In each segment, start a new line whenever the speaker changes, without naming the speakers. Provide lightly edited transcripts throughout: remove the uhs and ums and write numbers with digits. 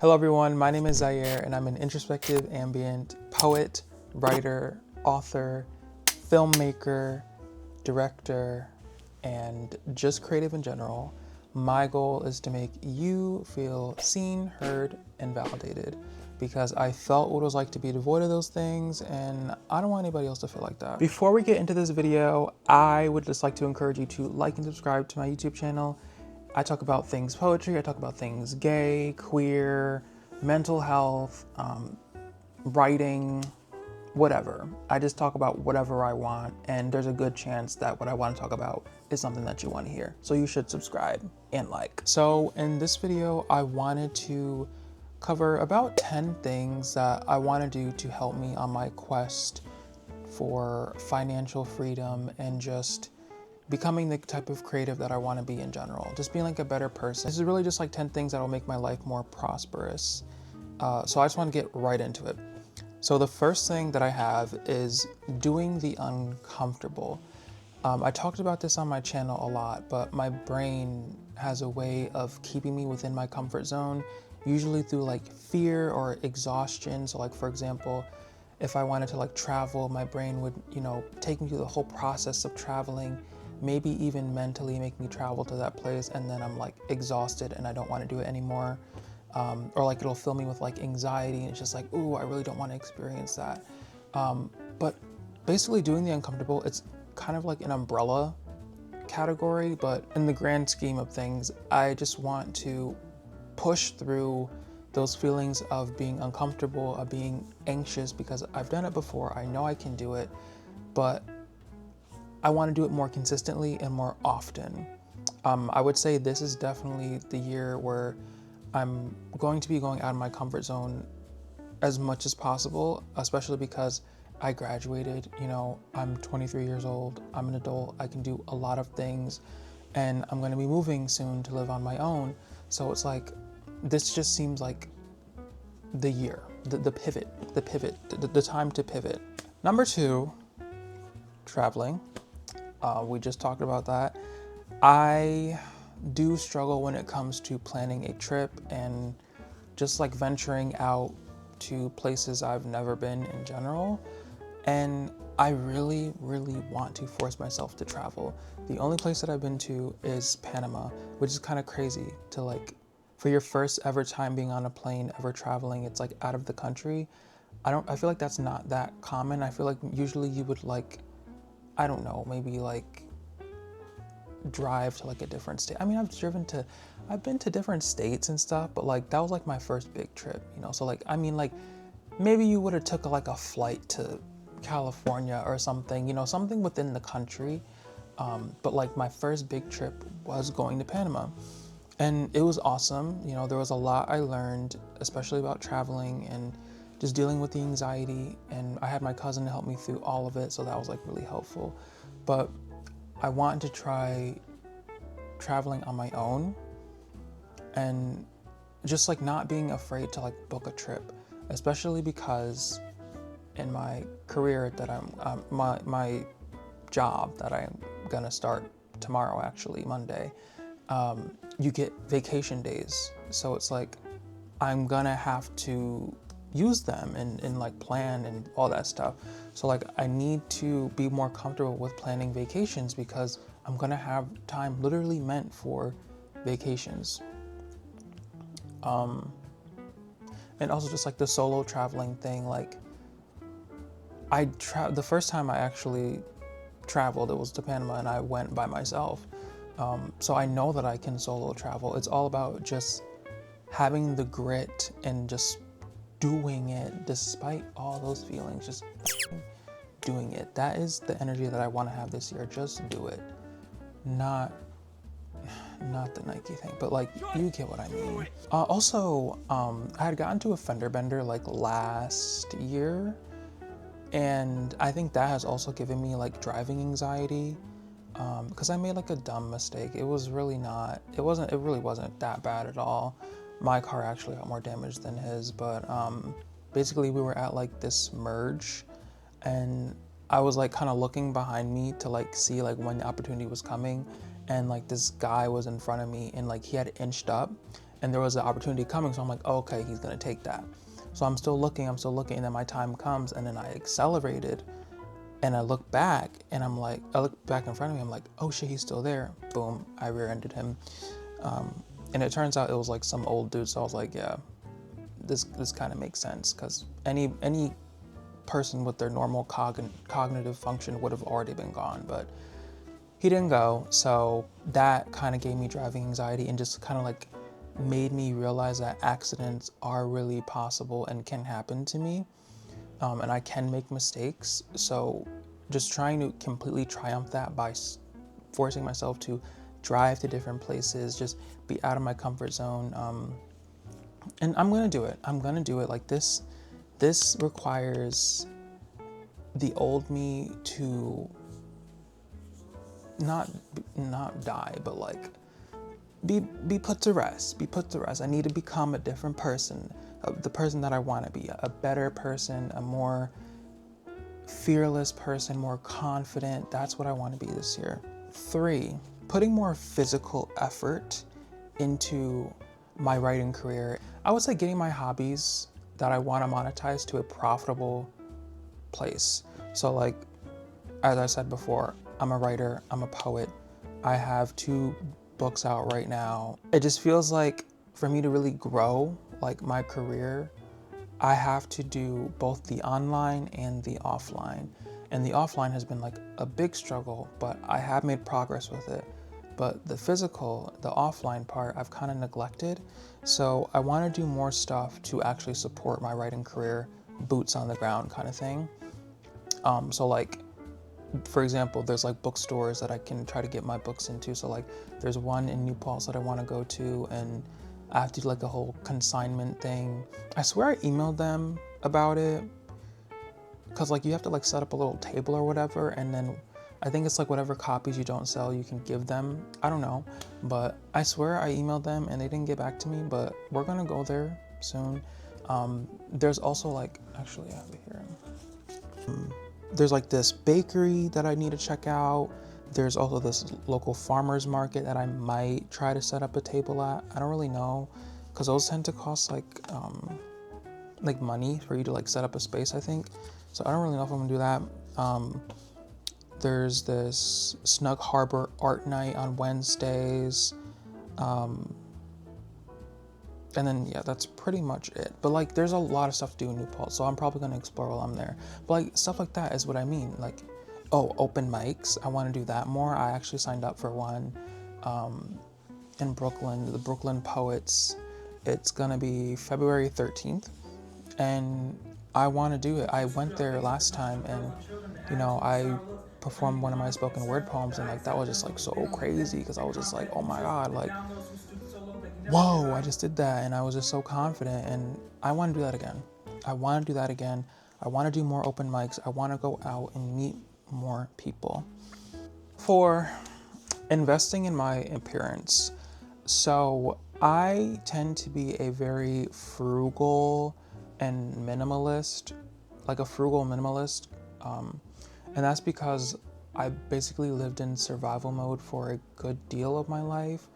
Hello everyone, my name is Zaire and I'm an introspective ambient poet, writer, author, filmmaker, director, and just creative in general. My goal is to make you feel seen, heard, and validated because I felt what it was like to be devoid of those things and I don't want anybody else to feel like that. Before we get into this video, I would just like to encourage you to like and subscribe to my YouTube channel. I talk about things poetry, I talk about things gay, queer, mental health, writing, whatever. I just talk about whatever I want, and there's a good chance that what I want to talk about is something that you want to hear. So you should subscribe and like. So in this video, I wanted to cover about 10 things that I want to do to help me on my quest for financial freedom and just becoming the type of creative that I want to be in general. Just being like a better person. This is really just like 10 things that will make my life more prosperous. So I just want to get right into it. So the first thing that I have is doing the uncomfortable. I talked about this on my channel a lot, but my brain has a way of keeping me within my comfort zone, usually through like fear or exhaustion. So like, for example, if I wanted to like travel, my brain would, take me through the whole process of traveling, maybe even mentally make me travel to that place, and then I'm like exhausted and I don't want to do it anymore. Or like it'll fill me with like anxiety and it's just like, ooh, I really don't want to experience that. But basically doing the uncomfortable, it's kind of like an umbrella category, but in the grand scheme of things, I just want to push through those feelings of being uncomfortable, of being anxious, because I've done it before. I know I can do it, but I want to do it more consistently and more often. I would say this is definitely the year where I'm going to be going out of my comfort zone as much as possible, especially because I graduated. I'm 23 years old, I'm an adult, I can do a lot of things, and I'm going to be moving soon to live on my own. So it's like, this just seems like the year, the pivot, the time to pivot. Number two, traveling. We just talked about that. I do struggle when it comes to planning a trip and just like venturing out to places I've never been in general. And I really, really want to force myself to travel. The only place that I've been to is Panama, which is kind of crazy to like, for your first ever time being on a plane, ever traveling, it's like out of the country. I feel like that's not that common. I feel like usually you would like, I don't know, maybe like drive to like a different state. I mean, I've been to different states and stuff, but like that was like my first big trip, So like, I mean, like maybe you would have took like a flight to California or something, something within the country. But like my first big trip was going to Panama, and it was awesome. There was a lot I learned, especially about traveling and just dealing with the anxiety. And I had my cousin to help me through all of it, so that was like really helpful. But I wanted to try traveling on my own and just like not being afraid to like book a trip, especially because in my career that my job that I'm gonna start tomorrow, actually Monday, you get vacation days. So it's like I'm gonna have to use them and like plan and all that stuff. So like I need to be more comfortable with planning vacations because I'm gonna have time literally meant for vacations. And also just like the solo traveling thing, like the first time I actually traveled, it was to Panama, and I went by myself. So I know that I can solo travel. It's all about just having the grit and just doing it despite all those feelings, just doing it. That is the energy that I want to have this year. Just do it. Not the Nike thing, but like, you get what I mean. Also, I had gotten to a fender bender like last year, and I think that has also given me like driving anxiety, because I made like a dumb mistake. It really wasn't that bad at all. My car actually got more damage than his, but basically we were at like this merge, and I was like kind of looking behind me to like see like when the opportunity was coming, and like this guy was in front of me, and like he had inched up, and there was an opportunity coming. So I'm like, oh, okay, he's going to take that. So I'm still looking. And then my time comes, and then I accelerated, and I look back, and I look back in front of me. I'm like, oh shit, he's still there. Boom, I rear-ended him. And it turns out it was like some old dude. So I was like, yeah, this kind of makes sense, because any person with their normal cognitive function would have already been gone, but he didn't go. So that kind of gave me driving anxiety, and just kind of like made me realize that accidents are really possible and can happen to me, and I can make mistakes. So just trying to completely triumph that by forcing myself to drive to different places, just be out of my comfort zone. And I'm gonna do it. Like this requires the old me to not die, but like be put to rest. I need to become a different person, the person that I want to be, a better person, a more fearless person, more confident. That's what I want to be this year. 3, putting more physical effort into my writing career. I would say getting my hobbies that I want to monetize to a profitable place. So like, as I said before, I'm a writer, I'm a poet. I have 2 books out right now. It just feels like for me to really grow like my career, I have to do both the online and the offline. And the offline has been like a big struggle, but I have made progress with it. But the physical, the offline part, I've kind of neglected. So I want to do more stuff to actually support my writing career, boots on the ground kind of thing. So like, for example, there's like bookstores that I can try to get my books into. So like, there's one in New Paltz that I want to go to, and I have to do like a whole consignment thing. I swear I emailed them about it, because like you have to like set up a little table or whatever, and then I think it's like whatever copies you don't sell, you can give them. I don't know, but I swear I emailed them and they didn't get back to me, but we're gonna go there soon. There's also like, actually I have it here. There's like this bakery that I need to check out. There's also this local farmer's market that I might try to set up a table at. I don't really know, because those tend to cost like money for you to like set up a space, I think. So I don't really know if I'm gonna do that. There's this Snug Harbor art night on Wednesdays. And then, yeah, that's pretty much it. But like, there's a lot of stuff to do in New Paltz, so I'm probably gonna explore while I'm there. But like, stuff like that is what I mean. Like, oh, open mics, I wanna do that more. I actually signed up for one in Brooklyn, the Brooklyn Poets. It's gonna be February 13th, and I wanna do it. I went there last time, and you know, I performed one of my spoken word poems, and like, that was just like so crazy, because I was just like, oh my God, like, whoa, I just did that, and I was just so confident, and I want to do that again. I want to do more open mics. I want to go out and meet more people. 4, investing in my appearance. So I tend to be a very frugal and minimalist, and that's because I basically lived in survival mode for a good deal of my life.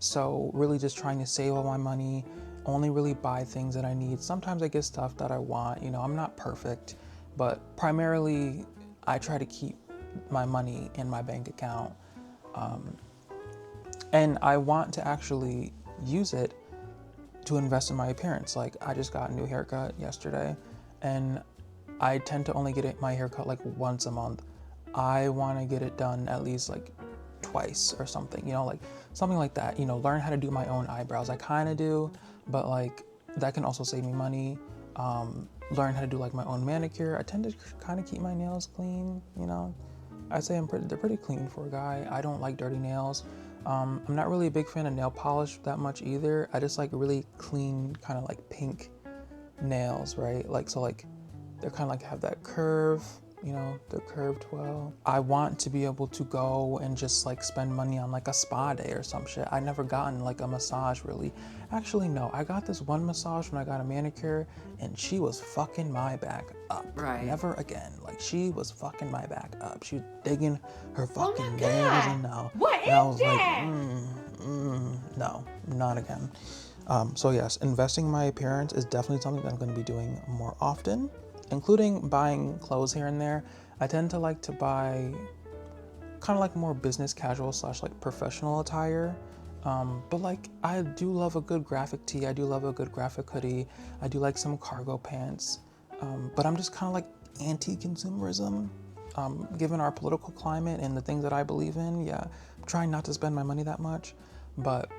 So really just trying to save all my money, only really buy things that I need. Sometimes I get stuff that I want, you know, I'm not perfect, but primarily I try to keep my money in my bank account. And I want to actually use it to invest in my appearance. Like, I just got a new haircut yesterday, and I tend to only get my haircut like once a month. I want to get it done at least like twice or something, you know, like something like that, you know, learn how to do my own eyebrows. I kind of do, but like that can also save me money. Learn how to do like my own manicure. I tend to kind of keep my nails clean, you know. I'd say they're pretty clean for a guy. I don't like dirty nails. I'm not really a big fan of nail polish that much either. I just like really clean, kind of like pink nails, right? Like, so like they're kind of like have that curve, you know, they're curved well. I want to be able to go and just like spend money on like a spa day or some shit. I never gotten like a massage really. Actually, no, I got this one massage when I got a manicure, and she was fucking my back up.
Right.
Never again. Like, she was fucking my back up. She was digging her fucking nails and now.
What
and I
is
was
that?
like, no, not again. So yes, investing in my appearance is definitely something that I'm going to be doing more often, including buying clothes here and there. I tend to like to buy kind of like more business casual slash like professional attire. But like I do love a good graphic tee. I do love a good graphic hoodie. I do like some cargo pants. But I'm just kind of like anti-consumerism. Given our political climate and the things that I believe in, yeah, I'm trying not to spend my money that much, but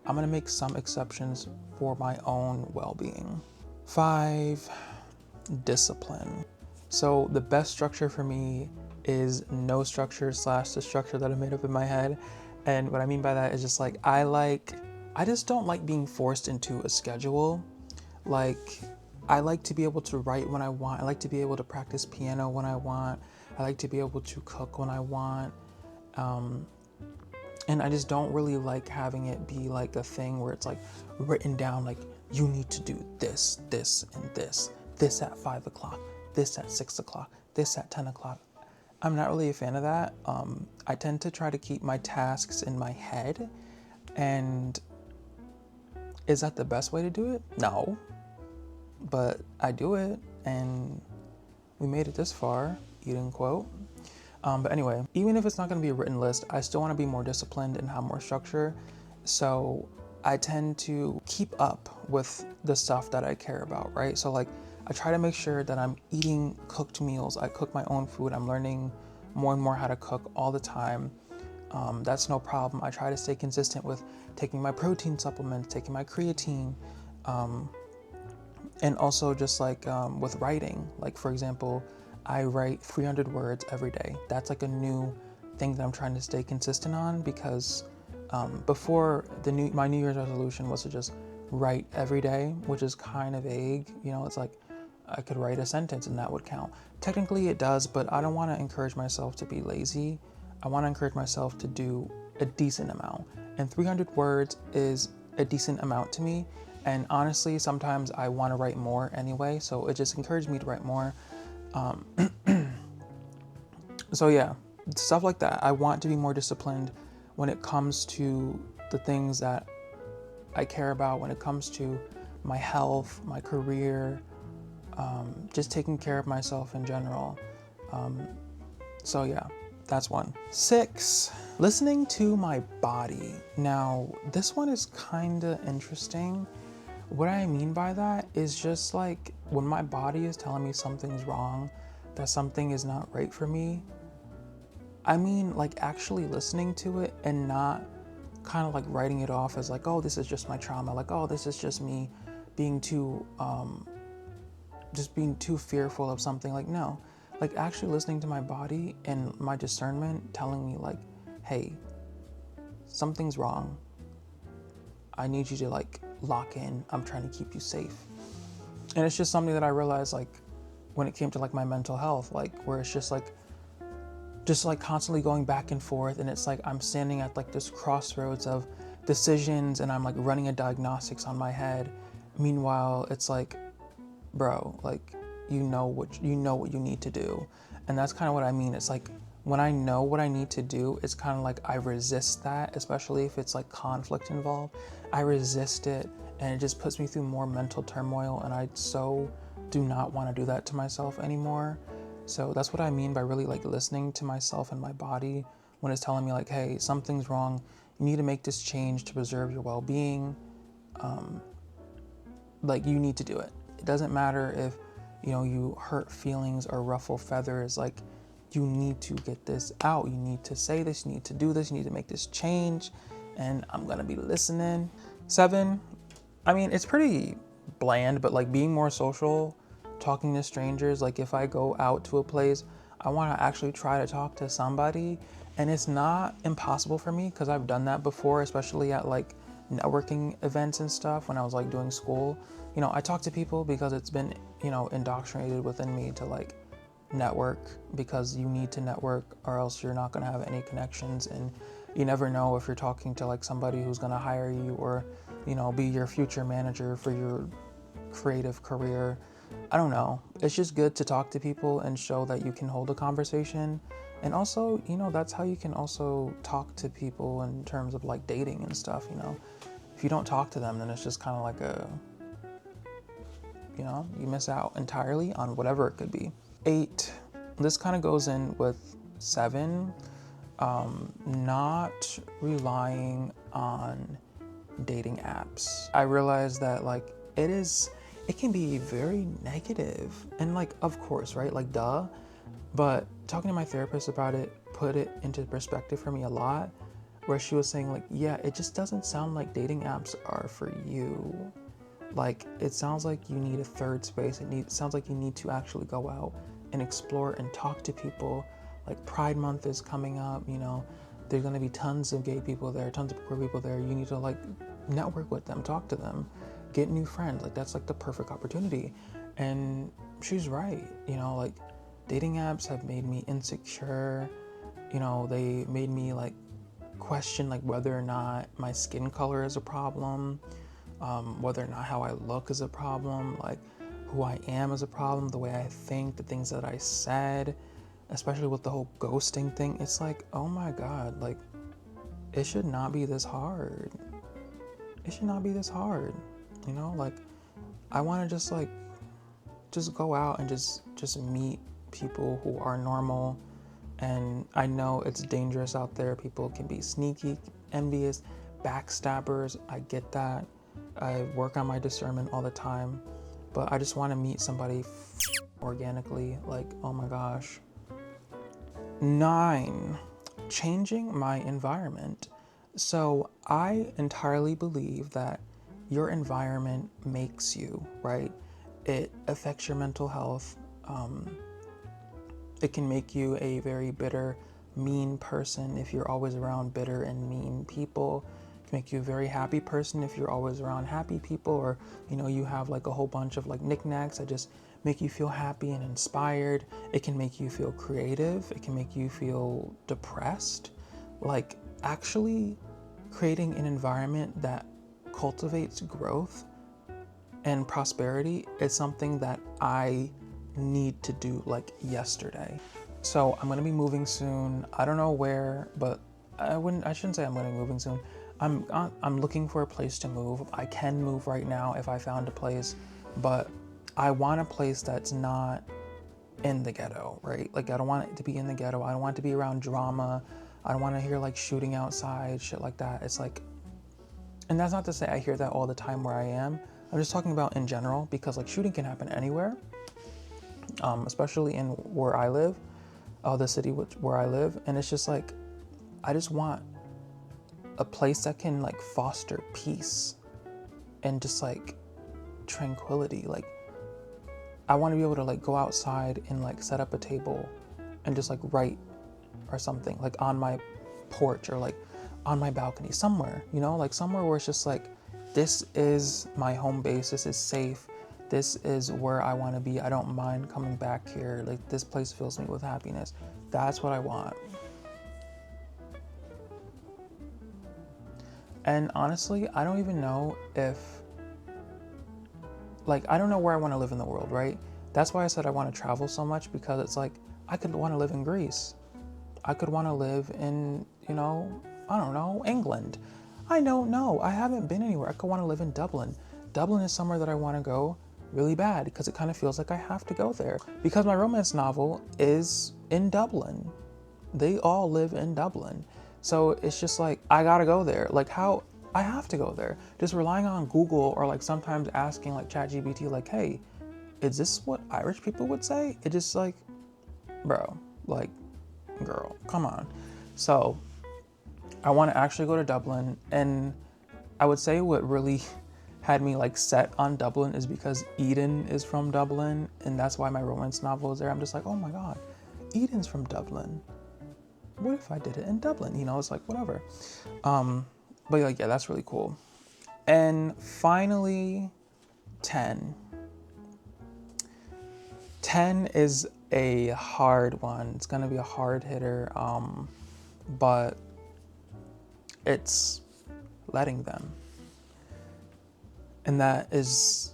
I'm gonna make some exceptions for my own well-being. 5, discipline. So the best structure for me is no structure slash the structure that I made up in my head. And what I mean by that is just like, I just don't like being forced into a schedule. Like, I like to be able to write when I want. I like to be able to practice piano when I want. I like to be able to cook when I want. And I just don't really like having it be like a thing where it's like written down, like you need to do this, this, and this at 5 o'clock, this at 6 o'clock, this at 10 o'clock. I'm not really a fan of that. I tend to try to keep my tasks in my head. And is that the best way to do it? No. But I do it, and we made it this far, eating quote. But anyway, even if it's not going to be a written list, I still want to be more disciplined and have more structure. So I tend to keep up with the stuff that I care about, right? So like I try to make sure that I'm eating cooked meals. I cook my own food. I'm learning more and more how to cook all the time. That's no problem. I try to stay consistent with taking my protein supplements, taking my creatine, and also just like with writing. Like for example, I write 300 words every day. That's like a new thing that I'm trying to stay consistent on because before my New Year's resolution was to just write every day, which is kind of vague. You know, it's like I could write a sentence and that would count. Technically it does, but I don't want to encourage myself to be lazy. I want to encourage myself to do a decent amount. And 300 words is a decent amount to me. And honestly, sometimes I want to write more anyway, so it just encouraged me to write more. So yeah, stuff like that. I want to be more disciplined when it comes to the things that I care about, when it comes to my health, my career, just taking care of myself in general. So yeah, that's 1. 6, listening to my body. Now, this one is kind of interesting. What I mean by that is just like when my body is telling me something's wrong, that something is not right for me, I mean like actually listening to it and not kind of like writing it off as like, oh, this is just my trauma. Like, oh, this is just me being too fearful of something. Like, no, like actually listening to my body and my discernment telling me like, hey, something's wrong. I need you to like lock in. I'm trying to keep you safe. And it's just something that I realized like when it came to like my mental health, like where it's just like constantly going back and forth. And it's like, I'm standing at like this crossroads of decisions and I'm like running a diagnostics on my head. Meanwhile, it's like, bro, like, you know what you need to do. And that's kind of what I mean. It's like, when I know what I need to do, it's kind of like I resist that, especially if it's like conflict involved. I resist it and it just puts me through more mental turmoil, and I so do not want to do that to myself anymore. So that's what I mean by really like listening to myself and my body when it's telling me like, hey, something's wrong. You need to make this change to preserve your well-being. Like you need to do it. It doesn't matter if, you hurt feelings or ruffle feathers. Like, you need to get this out. You need to say this. You need to do this. You need to make this change. And I'm going to be listening. 7, I mean, it's pretty bland, but like being more social, talking to strangers. Like if I go out to a place, I want to actually try to talk to somebody. And it's not impossible for me because I've done that before, especially at like networking events and stuff when I was like doing school. I talk to people because it's been, indoctrinated within me to like network, because you need to network or else you're not going to have any connections. And you never know if you're talking to like somebody who's going to hire you or, be your future manager for your creative career. I don't know. It's just good to talk to people and show that you can hold a conversation. And also, that's how you can also talk to people in terms of like dating and stuff. If if you don't talk to them, then it's just kind of like you miss out entirely on whatever it could be. 8, this kind of goes in with 7, not relying on dating apps. I realized that like it can be very negative, and like, of course, right? Like, duh. But talking to my therapist about it put it into perspective for me a lot, where she was saying like, yeah, it just doesn't sound like dating apps are for you. Like, it sounds like you need a third space. It sounds like you need to actually go out and explore and talk to people. Like, Pride Month is coming up, there's gonna be tons of gay people there, tons of queer people there. You need to like network with them, talk to them, get new friends. Like, that's like the perfect opportunity. And she's right, like, dating apps have made me insecure. They made me like question like whether or not my skin color is a problem, whether or not how I look is a problem, like who I am is a problem, the way I think, the things that I said, especially with the whole ghosting thing. It's like, oh my God, like, it should not be this hard. It should not be this hard. Like, I want to just go out and just meet people who are normal. And I know it's dangerous out there. People can be sneaky, envious, backstabbers. I get that. I work on my discernment all the time, but I just want to meet somebody organically. Like, oh my gosh. 9, changing my environment. So I entirely believe that your environment makes you, right? It affects your mental health. It can make you a very bitter, mean person if you're always around bitter and mean people. It can make you a very happy person if you're always around happy people, or you have like a whole bunch of like knickknacks that just make you feel happy and inspired. It can make you feel creative. It can make you feel depressed. Like, actually creating an environment that cultivates growth and prosperity is something that I need to do like yesterday. So I'm gonna be moving soon. I don't know where, but I shouldn't say I'm gonna be moving soon. I'm looking for a place to move. I can move right now if I found a place, but I want a place that's not in the ghetto, right? Like, I don't want it to be in the ghetto. I don't want it to be around drama. I don't want to hear like shooting outside, shit like that. It's like, and that's not to say I hear that all the time where I am. I'm just talking about in general, because like shooting can happen anywhere. Especially in where I live, the city where I live. And it's just like, I just want a place that can like foster peace and just like tranquility. Like, I want to be able to like go outside and like set up a table and just like write or something, like on my porch or like on my balcony somewhere, like somewhere where it's just like, this is my home base. This is safe. This is where I want to be. I don't mind coming back here. Like, this place fills me with happiness. That's what I want. And honestly, I don't even know I don't know where I want to live in the world, right? That's why I said I want to travel so much, because it's like, I could want to live in Greece. I could want to live in, I don't know, England. I don't know. I haven't been anywhere. I could want to live in Dublin. Dublin is somewhere that I want to go really bad, because it kind of feels like I have to go there, because my romance novel is in Dublin. They all live in Dublin. So it's just like, I gotta go there. Like, how I have to go there. Just relying on Google, or like sometimes asking like ChatGPT, like, hey, is this what Irish people would say? It just like, bro, like, girl, come on. So I want to actually go to Dublin. And I would say what really had me like set on Dublin is because Eden is from Dublin, and that's why my romance novel is there. I'm just like, oh my God, Eden's from Dublin. What if I did it in Dublin? It's like, whatever. But like, yeah, that's really cool. And finally, 10. 10 is a hard one. It's gonna be a hard hitter, but it's letting them. And that is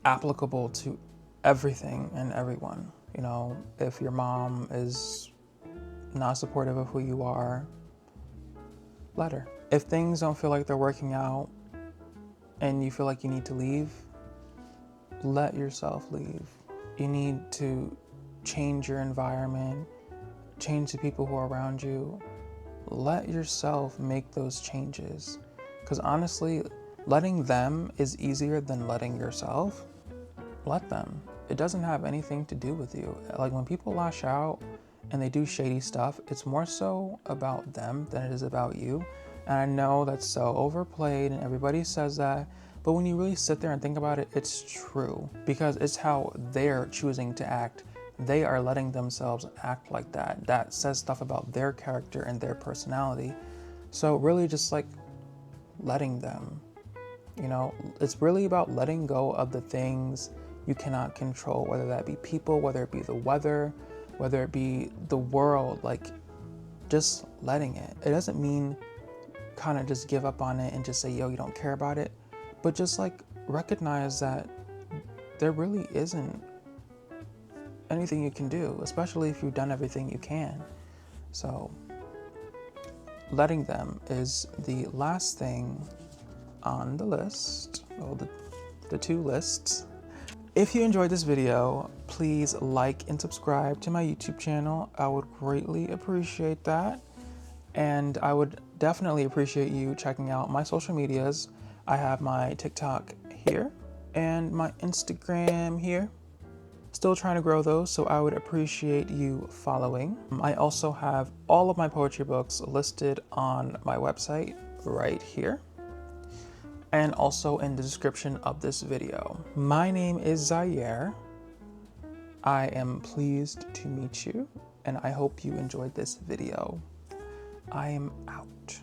applicable to everything and everyone. If your mom is not supportive of who you are, let her. If things don't feel like they're working out and you feel like you need to leave, let yourself leave. You need to change your environment, change the people who are around you. Let yourself make those changes. Because honestly, letting them is easier than letting yourself. Let them. It doesn't have anything to do with you. Like when people lash out and they do shady stuff, it's more so about them than it is about you. And I know that's so overplayed and everybody says that, but when you really sit there and think about it, it's true because it's how they're choosing to act. They are letting themselves act like that. That says stuff about their character and their personality. So really just like letting them, it's really about letting go of the things you cannot control, whether that be people, whether it be the weather, whether it be the world, like just letting it. It doesn't mean kind of just give up on it and just say, yo, you don't care about it, but just like recognize that there really isn't anything you can do, especially if you've done everything you can. So letting them is the last thing on the list, well, the two lists. If you enjoyed this video, please like and subscribe to my YouTube channel. I would greatly appreciate that. And I would definitely appreciate you checking out my social medias. I have my TikTok here and my Instagram here. Still trying to grow those, so I would appreciate you following. I also have all of my poetry books listed on my website right here, and also in the description of this video. My name is Zaire. I am pleased to meet you, and I hope you enjoyed this video. I am out.